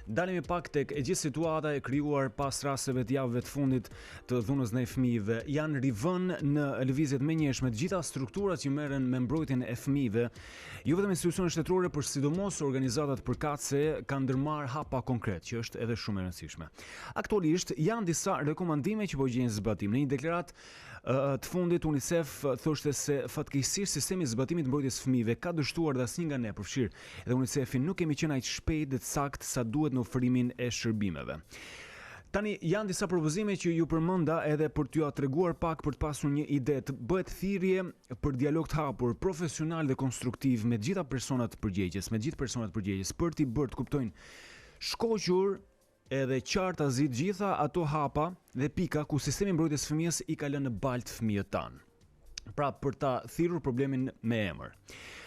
Dalemi pak tek e gjithë situata e krijuar pas rasteve të javëve të fundit të dhunës ndaj fëmijëve. Janë rivënë në lëvizjet menjëhershme të gjitha strukturat që merren me mbrojtjen e fëmijëve. Jo vetëm institucionet shtetërore, por sidomos organizatat përkatëse kanë ndërmarrë hapa konkret, që është edhe shumë e rëndësishme. Aktualisht janë disa rekomandime që po gjejnë zbatim. Në një deklaratë të fundit UNICEF thoshte se fatkeqësisht sistemi i zbatimit të mbrojtjes së fëmijëve ka dështuar dhe asnjë nga ne, përfshir edhe UNICEF-in, nuk kemi qenë aq shpejt dhe të saktë sa duhet në ofrimin e shërbimeve. Tani janë disa propozime që ju përmenda edhe për t'ju treguar pak, për të pasur një ide. Të bëhet thirrje për dialog të hapur, profesional dhe konstruktiv me gjitha personat përgjegjës, për t'i bërë të kuptojnë shkoqur edhe qartazi të gjitha ato hapa dhe pika ku sistemi i mbrojtjes së fëmijës i ka lënë në baltë fëmijët tanë. Pra për ta thirrur problemin me emër.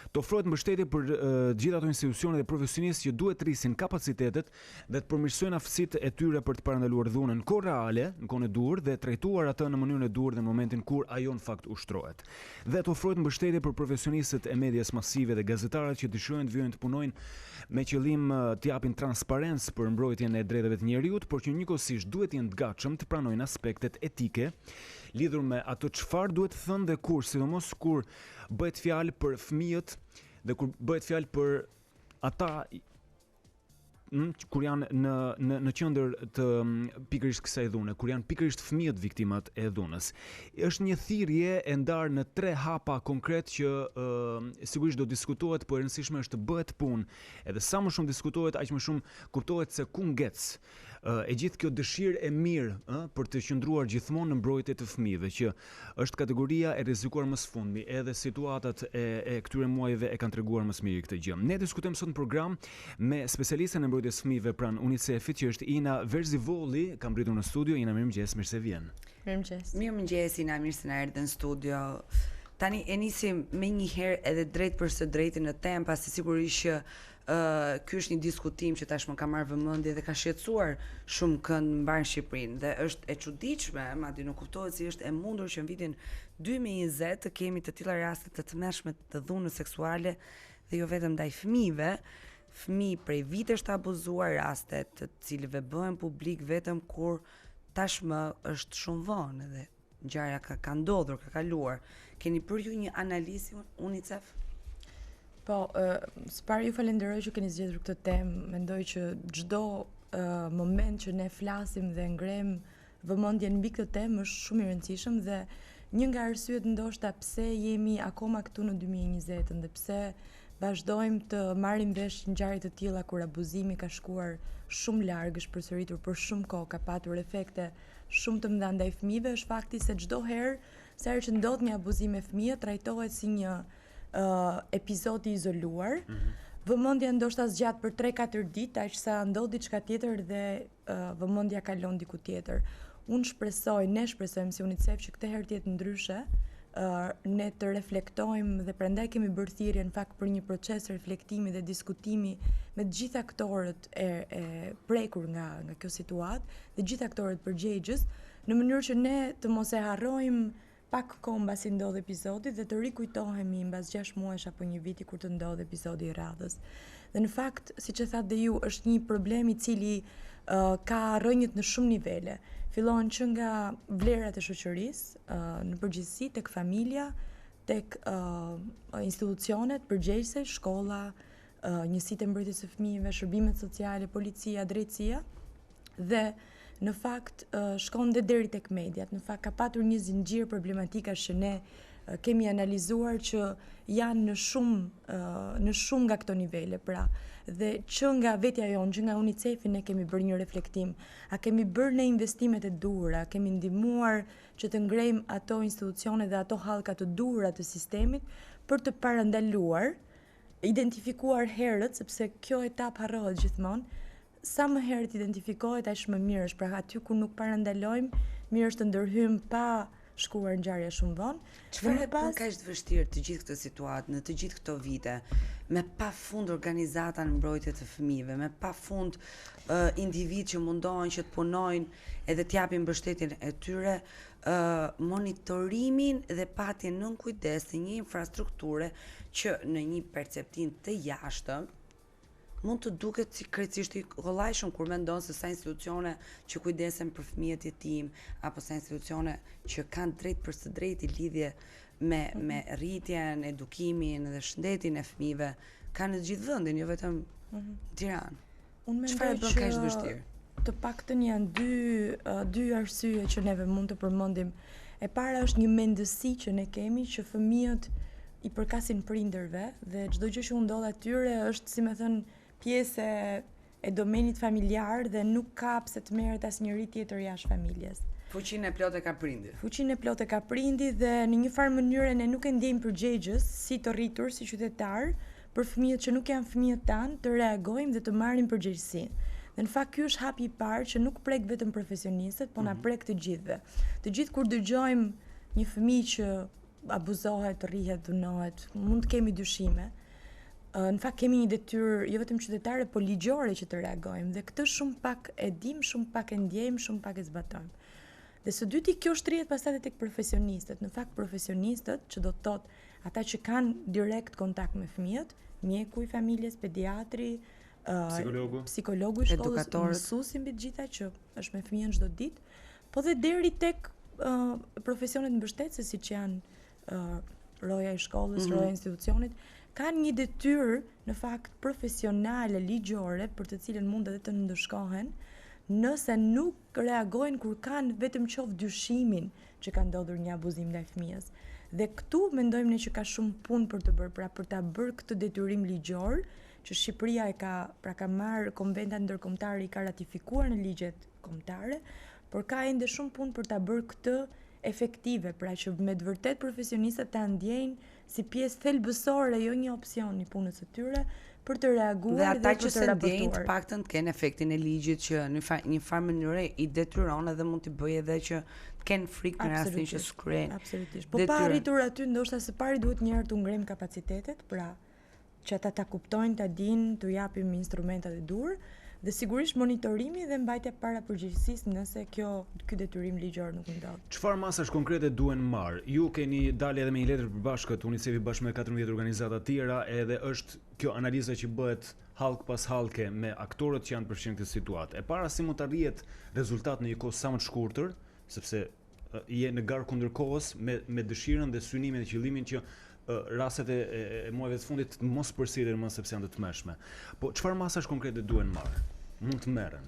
Të ofrohet mbështetje për gjithë ato institucione dhe profesionistë që duhet të rrisin kapacitetet dhe të përmirësojnë aftësitë e tyre për të parandaluar dhunën në kohë reale, në kohën e dur dhe trajtuar atë në mënyrën e dur dhe në momentin kur ajo në fakt ushtrohet. Dhe të ofrohet mbështetje për profesionistët e medias masive dhe gazetarët që dëshirojnë të vijnë të punojnë me qëllim të japin transparencë për mbrojtjen e drejtave të njerëzit, por që njëkohësisht duhet të jenë të gatshëm të pranojnë aspektet etike lidhur me ato çfarë duhet të thënë dhe kur, sidomos kur bëhet fjalë për fëmijët dhe kur bëhet fjalë për ata kur janë në qendër të pikërisht kësaj dhune, kur janë pikërisht fëmijët viktimat e dhunës. Është një thirrje e ndarë në 3 hapa konkret që sigurisht do diskutohet, por e rëndësishme është të bëhet punë. Edhe sa më shumë diskutohet, aq më shumë kuptohet se ku ngec e gjithë kjo dëshirë e mirë për të qëndruar gjithmonë në mbrojtje të fëmijëve, që është kategoria e rrezikuar më së fundmi. Edhe situatat e këtyre muajve e kanë treguar më së miri këtë gjë. Ne diskutojmë sot në program me specialistën e mbrojtjes fëmijëve pranë UNICEF-it, që është Ina Verzivolli, ka mbritur në studio. Ina, mirëmëngjes, mirë se vjen. Mirëmëngjes, Ina, mirë se na erdhe në studio. Tani e nisim me një herë edhe drejt për së drejti në temë, pasi sigurisht që ky është një diskutim që tashmë ka marrë vëmendje dhe ka shqetësuar shumë kënd mbar Shqipërinë, dhe është e çuditshme, madje nuk kuptohet si është e mundur që në vitin 2020 të kemi të tilla raste të tmerrshme të dhunës seksuale, dhe jo vetëm ndaj fëmijëve. Fëmijë prej vitesh të abuzuar, raste të cilëve bëhen publik vetëm kur tashmë është shumë vonë dhe ngjarja ka ndodhur, ka kaluar. Keni për ju një analizë UNICEF? Po, s'pari ju falenderoj që keni zgjedhur këtë temë. Mendoj që çdo moment që ne flasim dhe ngrem vëmendjen mbi këtë temë është shumë i rëndësishëm, dhe një nga arsyet ndoshta pse jemi akoma këtu në 2020 dhe pse vazhdojmë të marrim vesh ngjarje të tilla kur abuzimi ka shkuar shumë larg, është përsëritur për shumë kohë, ka patur efekte shumë të mëdha ndaj fëmijëve, është fakti se çdo herë që ndodh një abuzim me fëmijë trajtohet si një episod i izoluar. Vëmendja ndoshta zgjat për 3-4 ditë, aq sa ndodh diçka tjetër dhe vëmendja kalon diku tjetër. Ne shpresojmë si UNICEF që këtë herë të jetë ndryshe, ne të reflektojmë dhe prandaj kemi bërë thirrje në fakt për një proces reflektimi dhe diskutimi me të gjithë aktorët e prekur nga kjo situatë dhe gjithë aktorët përgjegjës, në mënyrë që ne të mos e harrojmë pak kohë mbasi ndodh epizodi dhe të rikujtohemi mbas 6 muajsh apo një viti kur të ndodh epizodi i radhës. Dhe në fakt, siç e thatë dhe ju, është një problem i cili ka rrënjët në shumë nivele. Fillon që nga vlerat e shoqërisë, në përgjithësi tek familja, tek institucionet përgjegjëse, shkolla, njësitë e mbrojtjes së fëmijëve, shërbimet sociale, policia, drejtësia, dhe në fakt shkon dhe deri tek mediat. Në fakt ka patur një zinxhir problematikash që ne kemi analizuar që janë në shumë nga këto nivele, pra, dhe që nga vetja jonë, që nga UNICEF-i ne kemi bërë një reflektim. A kemi bërë ne investimet e duhura, kemi ndihmuar që të ngrejmë ato institucione dhe ato hallka të duhura të sistemit për të parandaluar, identifikuar herët, sepse kjo etap harrohet gjithmonë. Sa më herët identifikohet, aq më mirë është. Pra aty ku nuk parandalojmë, mirë është të ndërhyjmë pa shkuar ngjarje shumë vonë. Çfarë e bën kaq të vështirë të gjithë këtë situatë në të gjithë këto vite, me pafund organizata në mbrojtje të fëmijëve, me pafund individ që mundohen që të punojnë edhe të japin mbështetjen e tyre, monitorimin dhe patjen nën kujdes të një infrastrukture që në një perceptim të jashtëm mund të duket si krejtësisht i kollajshëm kur mendon se sa institucione që kujdesen për fëmijët jetim apo sa institucione që kanë drejt për së drejti lidhje me rritjen, edukimin dhe shëndetin e fëmijëve kanë në të gjithë vendin, jo vetëm në Tiranë. Unë Çfarë mendoj bën kaq të që vështirë? të paktën janë dy arsye që neve mund të përmendim. E para është një mendësi që ne kemi që fëmijët i përkasin prindërve dhe çdo gjë që u ndodh atyre është, si më thënë, pjesë e domenit familjar dhe nuk ka pse të merret asnjëri tjetër jashtë familjes. Fuqinë e plotë ka prindi. Fuqinë e plotë ka prindi dhe në një farë mënyrë ne nuk e ndjejmë përgjegjës si të rritur si qytetar për fëmijët që nuk janë fëmijët tanë të reagojmë dhe të marrim përgjegjësinë. Dhe në fakt ky është hapi i parë që nuk prek vetëm profesionistët, po na prek të gjithëve. Të gjithë kur dëgjojmë një fëmijë që abuzohet, rrihet, dhunohet, mund të kemi dyshime. Në fakt kemi një detyrë jo vetëm qytetare, po ligjore që të reagojmë dhe këtë shumë pak e dim, shumë pak e ndjejmë, shumë pak e zbatojmë. Dhe së dyti kjo shtrihet pastaj tek profesionistët. Në fakt profesionistët, që do të thotë ata që kanë direkt kontakt me fëmijët, mjeku i familjes, pediatri, psikologu i shkollës, mësuesi mbi të gjitha që është me fëmijën çdo ditë, po dhe deri tek profesionet mbështetëse siç janë roja e shkollës, roja e institucionit, kanë një detyrë në fakt profesionale, ligjore, për të cilën mund edhe të ndëshkohen, nëse nuk reagojnë kur kanë vetëm qoftë dyshimin që ka ndodhur një abuzim ndaj fëmijës. Dhe këtu mendojmë ne që ka shumë punë për të bërë, pra për ta bërë këtë detyrim ligjor, që Shqipëria ka marrë konventat ndërkombëtare, i ka ratifikuar në ligjet kombëtare, por ka ende shumë punë për ta bërë këtë efektive, pra që me të vërtet profesionistët ta ndjejnë si pjesë thelbësore, jo një opsion i punës së tyre, për të reaguar dhe ata për që të se ndjejnë raportuar. të paktën të kenë efektin e ligjit që në një farë mënyrë i detyron edhe mund t'i bëjë edhe që të kenë frikë në rastin që skren. Absolutisht. Po pa arritur aty, ndoshta së pari duhet një herë të ngrem kapacitetet, pra që ata ta kuptojnë, ta dinë, t'u japim instrumentat e dur, dhe sigurisht monitorimi dhe mbajtja para përgjegjësisë nëse ky detyrim ligjor nuk ndodh. Çfarë masash konkrete duhen marr? Ju keni dalë edhe me një letër përbashkët, UNICEF-i bashkë me 14 organizata tjera, edhe është kjo analiza që bëhet hallk pas hallke me aktorët që janë përfshirë në këtë situatë. E para si mund të arrihet rezultat në një kohë sa më të shkurtër, sepse je në garë kundër kohës me dëshirën dhe synimin dhe qëllimin që rastet e muajve të fundit mos përsërihen më sepse janë të tmeshme. Po çfarë masash konkrete duhen marrë? Mund të merren?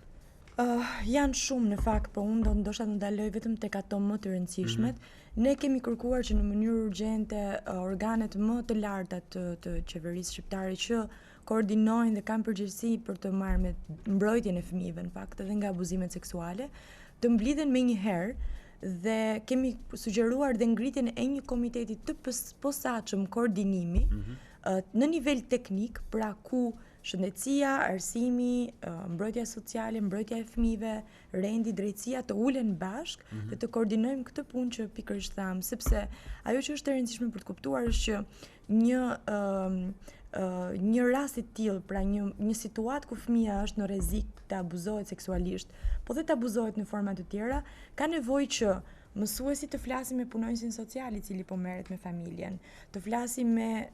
Janë shumë në fakt, po unë ndoshta të ndaloj vetëm tek ato më të rëndësishmet. Ne kemi kërkuar që në mënyrë urgjente organet më të larta të qeverisë shqiptare që koordinojnë dhe kanë përgjegjësi për të marrë me mbrojtjen e fëmijëve në fakt edhe nga abuzimet seksuale, të mblidhen menjëherë dhe kemi sugjeruar dhe ngritjen e një komiteti të posaçëm koordinimi në nivel teknik, pra ku shëndetësia, arsimi, mbrojtja sociale, mbrojtja e fëmijëve, rendi, drejtësia të ulen bashkë dhe të koordinojmë këtë punë që pikërisht tham, sepse ajo që është e rëndësishme për të kuptuar është që një rast i tillë, pra një situatë ku fëmia është në rrezik të abuzohet seksualisht, po dhe të abuzohet në forma të tjera, ka nevojë që mësuesi të flasim me punonjësin social i cili po merret me familjen, të flasim me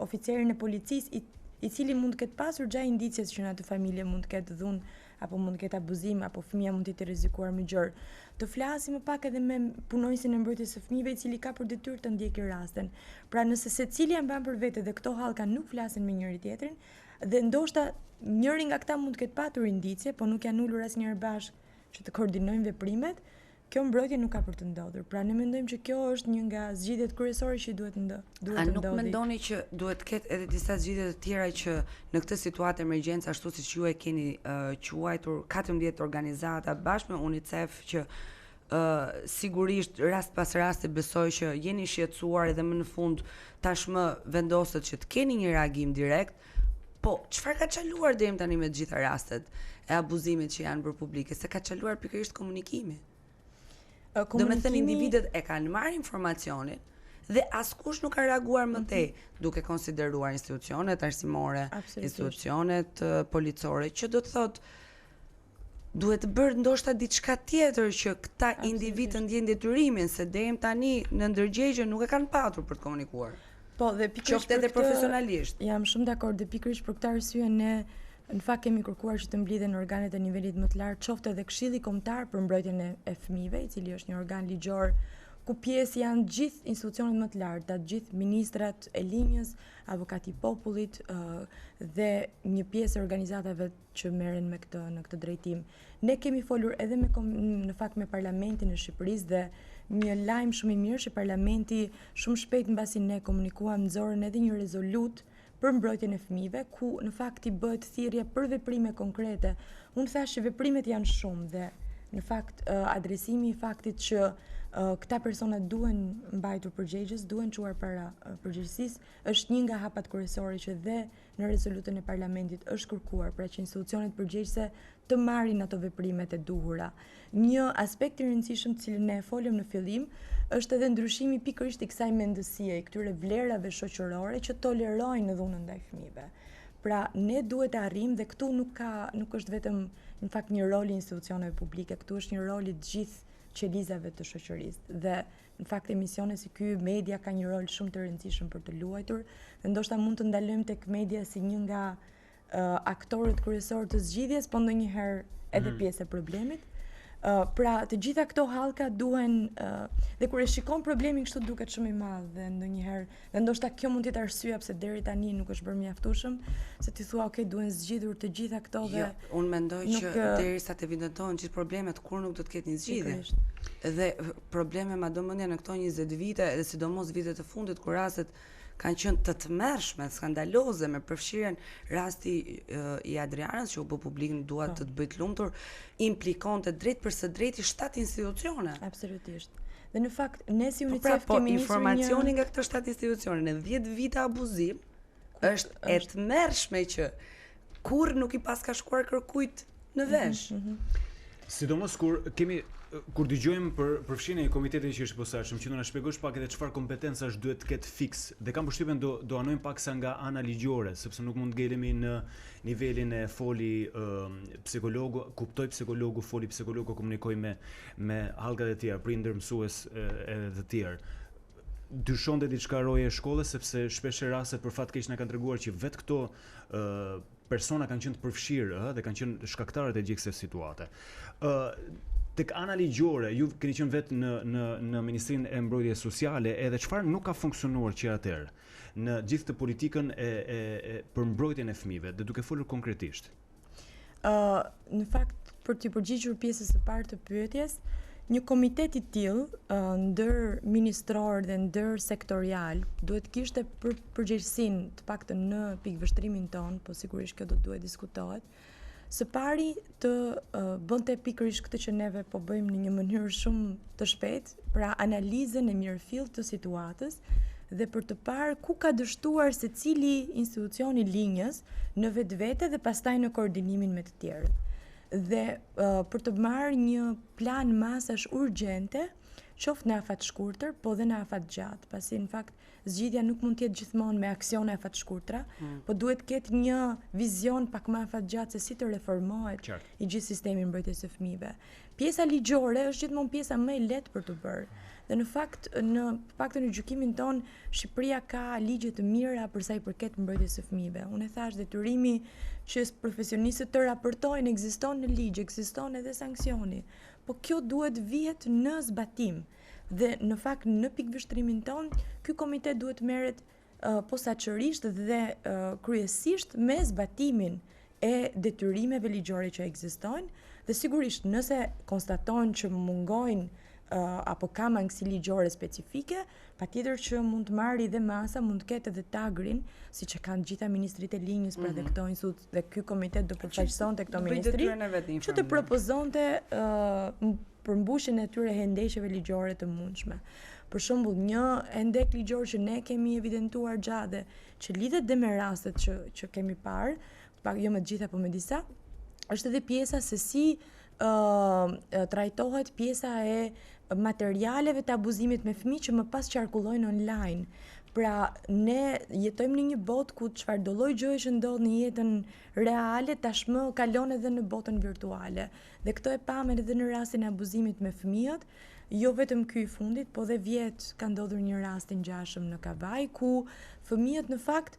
oficerin e policisë i cili mund të ketë pasur gjë indicjes që në atë familje mund të ketë dhunë apo mund të ketë abuzim apo fëmia mund të jetë rrezikuar më gjerë. Të flasim më pak edhe me punonjësin e mbrojtjes së fëmijëve i cili ka për detyrë të ndjekë rastin. Pra nëse secili e mban për vete dhe këto hallka nuk flasin me njëri tjetrin, dhe ndoshta njëri nga këta mund të ketë patur indicje, po nuk janë ulur asnjëherë bashkë që të koordinojnë veprimet, kjo mbrojtje nuk ka për të ndodhur. Pra ne mendojmë që kjo është një nga zgjidhjet kryesore që duhet të ndodhi. A nuk mendoni që duhet të ketë edhe disa zgjidhje të tjera që në këtë situatë emergjencë, ashtu siç ju e keni quajtur 14 organizata bashkë me UNICEF që sigurisht rast pas rasti besoj që jeni shqetësuar edhe më në fund tashmë vendoset që të keni një reagim direkt, po çfarë ka çaluar deri tani me të gjitha rastet e abuzimit që janë bërë publike, se ka çaluar pikërisht komunikimi. Do me thënë individet e kanë marrë informacionin dhe askush nuk ka reaguar më tej, duke konsideruar institucionet arsimore, institucionet policore, që do të thotë duhet të bërë ndoshta diçka tjetër që këta individ të ndjejnë detyrimin, se deri tani në ndërgjegje nuk e kanë patur për të komunikuar. Po, dhe pikërisht Qoftë edhe për këtë- profesionalisht. Jam shumë dakord dhe pikërisht për këtë arsye ne në fakt kemi kërkuar që të mblidhen organet e nivelit më të lartë, qoftë edhe Këshilli Kombëtar për Mbrojtjen e Fëmijëve, i cili është një organ ligjor ku pjesë janë gjithë institucionet më të larta, gjithë ministrat e linjës, avokati i popullit dhe një pjesë e organizatave që merren me këtë në këtë drejtim. Ne kemi folur edhe në fakt me Parlamentin e Shqipërisë dhe një lajm shumë i mirë që Parlamenti shumë shpejt mbasi ne komunikuam nxorën edhe një rezolut për mbrojtjen e fëmijëve, ku në fakt i bëhet thirrje për veprime konkrete. Unë thash që veprimet janë shumë dhe në fakt adresimi i faktit që këta persona duhen mbajtur përgjegjës, duhen çuar para përgjegjësisë, është një nga hapat kryesore që dhe në rezolutën e Parlamentit është kërkuar pra që institucionet përgjegjëse të marrin ato veprimet e duhura. Një aspekt i rëndësishëm të cilin ne folëm në fillim është edhe ndryshimi pikërisht i kësaj mendësie, i këtyre vlerave shoqërore që tolerojnë dhunën ndaj fëmijëve. Pra ne duhet të arrijmë dhe këtu nuk është vetëm në fakt një rol i institucioneve publike, këtu është një rol i të gjithë qelizave të shoqërisë dhe në fakt emisione si ky media ka një rol shumë të rëndësishëm për të luajtur dhe ndoshta mund të ndalojmë tek media si një nga aktorët kryesorë të zgjidhjes, po ndonjëherë edhe pjesë e problemit. Pra të gjitha këto hallka duhen dhe kur e shikon problemin kështu duket shumë i madh dhe ndonjëherë dhe ndoshta kjo mund të jetë arsyeja pse deri tani nuk është bërë mjaftueshëm se ti thua ok duhen zgjidhur të gjitha këto dhe Jo, unë mendoj që derisa të evidentohen gjithë problemet kur nuk do të ketë një zgjidhje. Dhe probleme madomendja në këto 20 vite dhe sidomos vitet e fundit kur rastet kanë qenë të tmerrshme, skandaloze me përfshirjen rasti i Adrianës që u bë publik në dua të bëj të lumtur, implikonte drejt për së drejti 7 institucione. Absolutisht. Dhe në fakt ne si UNICEF kemi nisur informacioni nga këto 7 institucione në 10 vite abuzim është e tmerrshme që kur nuk i paska shkuar kërkujt në vesh. Sidomos kur dëgjojmë për përfshirjen e komitetit që është posaçëm, që do na shpjegosh pak edhe çfarë kompetencash duhet të ketë fiks. Dhe kam përshtypjen do anojmë paksa nga ana ligjore, sepse nuk mund të ngelemi në nivelin e foli psikologu, kuptoj psikologu, foli psikologu, komunikoj me hallkat e tjera, prindër, mësues edhe të tjerë. Dyshon dhe diçka roje e shkollës, sepse shpesh rastet për fat keq na kanë treguar që vetë këto persona kanë qenë të përfshirë dhe kanë qenë shkaktarët e gjithë kësaj situate. Tek ana ligjore, ju keni qenë vetë në Ministrinë e Mbrojtjes Sociale, edhe çfarë nuk ka funksionuar që atëherë në gjithë të politikën për mbrojtjen e fëmijëve, dhe duke folur konkretisht. Në fakt, për të përgjigjur pjesës së parë të pyetjes, një komitet i tillë ndër ministror dhe ndër sektorial duhet kishte përgjegjësinë të paktën në pikëvështrimin ton, po sigurisht kjo do duhet diskutohet. Së pari të bënte pikërisht këtë që neve po bëjmë në një mënyrë shumë të shpejtë, pra analizën e mirëfillt të situatës dhe për të parë ku ka dështuar secili institucioni linjës në vetvete dhe pastaj në koordinimin me të tjerët. Dhe për të marrë një plan masash urgjente, qoftë në afat shkurtër, po dhe në afat gjatë, pasi në fakt zgjidhja nuk mund të jetë gjithmonë me aksione afat shkurtra, po duhet ketë një vizion pak më afat gjatë se si të reformohet i gjithë sistemi mbrojtjes së fëmijëve. Pjesa ligjore është gjithmonë pjesa më e lehtë për të bërë. Dhe në fakt në paktën në gjykimin ton Shqipëria ka ligje të mira për sa i përket mbrojtjes së fëmijëve. Unë e thash detyrimi që profesionistët të raportojnë ekziston në ligj, ekziston edhe sanksioni. Po kjo duhet vihet në zbatim. Dhe në fakt në pikëvështrimin ton, ky komitet duhet merret posaçërisht dhe kryesisht me zbatimin e detyrimeve ligjore që ekzistojnë dhe sigurisht nëse konstatojnë që mungojnë apo ka mangësi ligjore specifike, patjetër që mund të marrë dhe masa, mund të ketë edhe tagrin, siç e kanë gjitha ministritë e linjës, pra dhe këto institut dhe ky komitet do përfaqësonte këto ministri, që të propozonte përmbushjen e tyre hendeshjeve ligjore të mundshme. Për shembull, një hendek ligjor që ne kemi evidentuar gjatë që lidhet dhe me rastet që kemi parë, jo me të gjitha, po me disa, është edhe pjesa se si trajtohet pjesa e materialeve të abuzimit me fëmijë që më pas qarkullojnë online. Pra ne jetojmë në një botë ku çfarëdo lloj gjëje që ndodh në jetën reale tashmë kalon edhe në botën virtuale. Dhe këto e pamën edhe në rastin e abuzimit me fëmijët, jo vetëm ky i fundit, po dhe vjet ka ndodhur një rast i ngjashëm në Kavaj ku fëmijët në fakt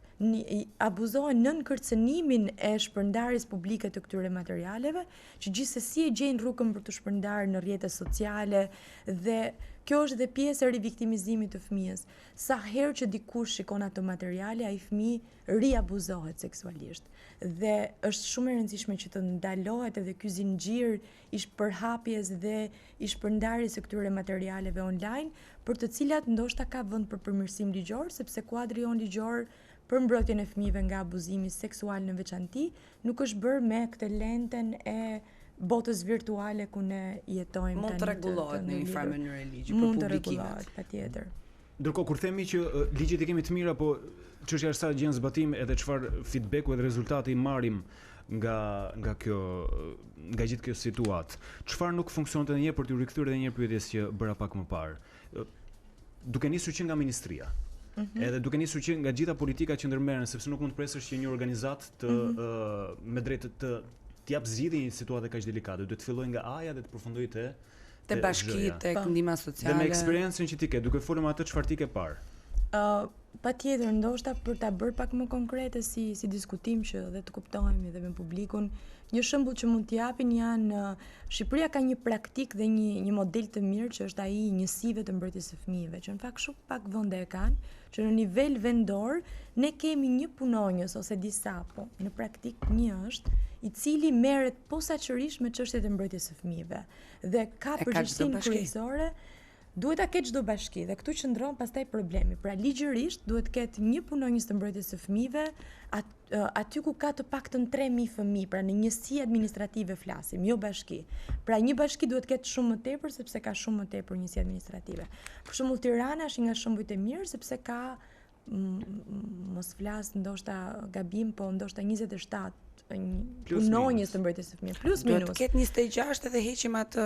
abuzohen nën kërcënimin e shpërndarjes publike të këtyre materialeve, që gjithsesi e gjejnë rrugën për të shpërndarë në rrjetet sociale dhe kjo është dhe pjesë e riviktimizimit të fëmijës. Sa herë që dikush shikon ato materiale, ai fëmijë riabuzohet seksualisht. Dhe është shumë e rëndësishme që të ndalohet edhe ky zinxhir i përhapjes dhe i shpërndarjes së këtyre materialeve online, për të cilat ndoshta ka vend për përmirësim ligjor, sepse kuadri jon ligjor për mbrojtjen e fëmijëve nga abuzimi seksual në veçanti nuk është bërë me këtë lenten e botës virtuale ku ne jetojmë. Mund të rregullohet në një farë mënyrë ligji për Mund të publikimet. rregullohet, patjetër. Ndërkohë kur themi që ligjet i kemi të mira, po çështja është sa gjen zbatim edhe çfarë feedbacku edhe rezultati i marrim nga gjithë kjo situatë. Çfarë nuk funksiononte edhe një herë për t'u rikthyer edhe një herë pyetjes që bëra pak më parë. Duke nisur që nga ministria, edhe duke nisur që nga gjitha politikat që ndërmerren, sepse nuk mund të presësh që një organizat me drejtë të jap zgjidhje një situate kaq delikate, duhet të fillojë nga A-ja dhe të përfundojë te bashkitë, tek ndihma sociale. Dhe me eksperiencën që ti ke, duke folur me atë çfarë ti ke parë. Patjetër, ndoshta për ta bërë pak më konkrete si diskutim që dhe të kuptohemi dhe me publikun, një shembull që mund t'i japin janë Shqipëria ka një praktik dhe një model të mirë që është ai i njësive të mbrojtjes së fëmijëve, që në fakt shumë pak vende e kanë, që në nivel vendor ne kemi një punonjës ose disa, po në praktik një është i cili merret posaçërisht me çështjet e mbrojtjes së fëmijëve dhe ka përgjegjësinë kryesore. Duhet ta ketë çdo bashki dhe këtu qëndron pastaj problemi. Pra ligjërisht duhet të ketë një punonjës të mbrojtjes së fëmijëve aty ku ka të paktën 3000 fëmijë, pra në njësi administrative flasim, jo bashki. Pra një bashki duhet të ketë shumë më tepër sepse ka shumë më tepër njësi administrative. Për shembull Tirana është nga shembujt e mirë sepse ka mos flas ndoshta gabim, po ndoshta 27 punonjës të mbrojtjes së fëmijëve plus minus. Duhet të ketë 26 edhe heqim atë.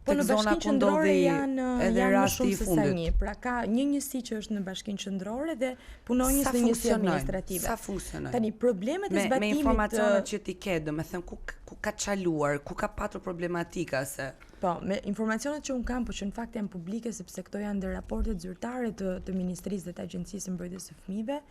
Po në bashkinë qendrore janë më shumë se sa një. Pra ka një njësi që është në bashkinë qendrore dhe punonjës në njësi administrative. Sa funksionojnë? Tani problemet e zbatimit me informacionet që ti ke, domethënë ku ka çaluar, ku ka patur problematika se. Po, me informacionet që un kam, po që në fakt janë publike sepse këto janë dhe raportet zyrtare të Ministrisë dhe të Agjencisë së Mbrojtjes së Fëmijëve.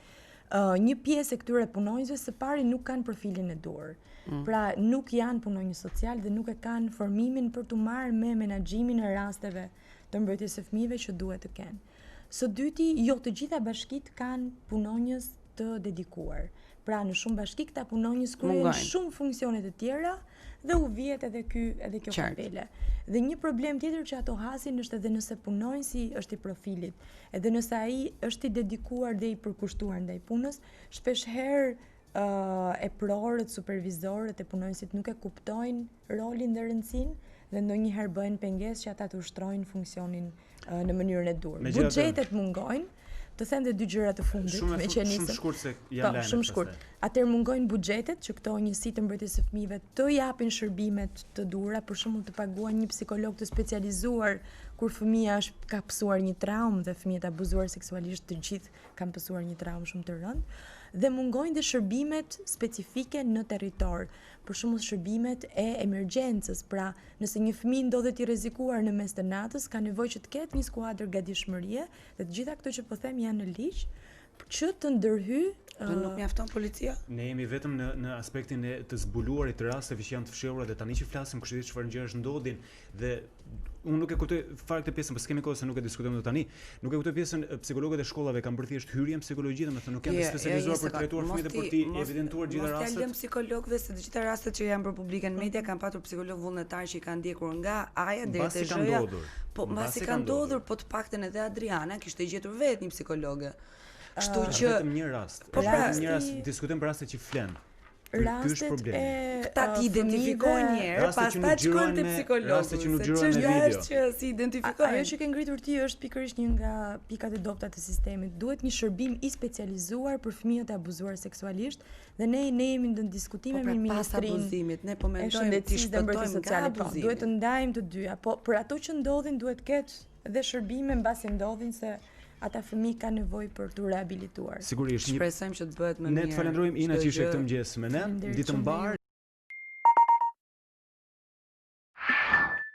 Një pjesë e këtyre punonjësve së pari nuk kanë profilin e duhur. Pra nuk janë punonjës social dhe nuk e kanë formimin për të marrë me menaxhimin e rasteve të mbrojtjes së fëmijëve që duhet të kenë. Së dyti, jo të gjitha bashkitë kanë punonjës të dedikuar. Pra në shumë bashki këta punonjës kryejnë shumë funksione të tjera dhe u vihet edhe kjo kapele. Dhe një problem tjetër që ato hasin është edhe nëse punonjësi është i profilit, edhe nëse ai është i dedikuar dhe i përkushtuar ndaj punës, shpesh herë e prorët, supervizorët e punonjësit nuk e kuptojnë rolin dhe rëndësinë dhe ndonjëherë bëhen pengesë që ata të ushtrojnë funksionin në mënyrën e dur. Buxhetet mungojnë. Të them dhe dy gjëra të fundit, me që nisëm. Shumë shkurt se janë lajme. Shumë shkurt. Atëherë mungojnë buxhetet që këto njësi të mbrojtjes së fëmijëve të japin shërbimet të dura, për shembull të paguajnë një psikolog të specializuar kur fëmia ka pësuar një traumë dhe fëmijët abuzuar seksualisht të gjithë kanë pësuar një traumë shumë të rëndë. Dhe mungojnë dhe shërbimet specifike në territor, për shembull shërbimet e emergjencës, pra nëse një fëmijë ndodhet i rrezikuar në mes të natës, ka nevojë që të ketë një skuadër gatishmërie dhe të gjitha këto që po them janë në ligj që të ndërhyjë. Nuk mjafton policia? Ne jemi vetëm në aspektin e të zbuluarit të rasteve që janë të fshehura dhe tani që flasim kushtet çfarë gjërash ndodhin dhe unë nuk e kuptoj fare këtë pjesën, pas kemi kohë se nuk e diskutojmë dot tani. Nuk e kuptoj pjesën psikologët e shkollave kanë bërë thjesht hyrje në psikologjia, domethënë nuk janë të specializuar për të trajtuar fëmijët dhe për të evidentuar gjitha rastet. Mos fjalëm psikologëve se të gjitha rastet që janë bërë publike në media kanë patur psikolog vullnetar që i kanë ndjekur nga A-ja deri te Z-ja. Po mbasi kanë ndodhur, po të paktën edhe Adriana kishte gjetur vetë një psikologe. Kështu që vetëm një rast. Vetëm një rast diskutojmë për rastet që flen. Rastet e këta ti identifikojnë një herë, pastaj shkojnë te psikologu. Rastet që nuk xhirohen në video. Është që si identifikojnë. Ajo që ke ngritur ti është pikërisht një nga pikat e dobta të sistemit. Duhet një shërbim i specializuar për fëmijët e abuzuar seksualisht dhe ne jemi në diskutime me ministrinë. Pas abuzimit, ne po mendojmë ti shpëtojmë nga abuzimi. Duhet të ndajmë të dyja, po për ato që ndodhin duhet ketë dhe shërbime mbasi ndodhin se ata fëmijë kanë nevojë për të rehabilituar. Sigurisht, Shpresojmë që të bëhet më mirë. ne të falenderojmë Ina çdo që ishe gjë. këtë mëngjes me ne. Faleminderit Ditë shumë mbar.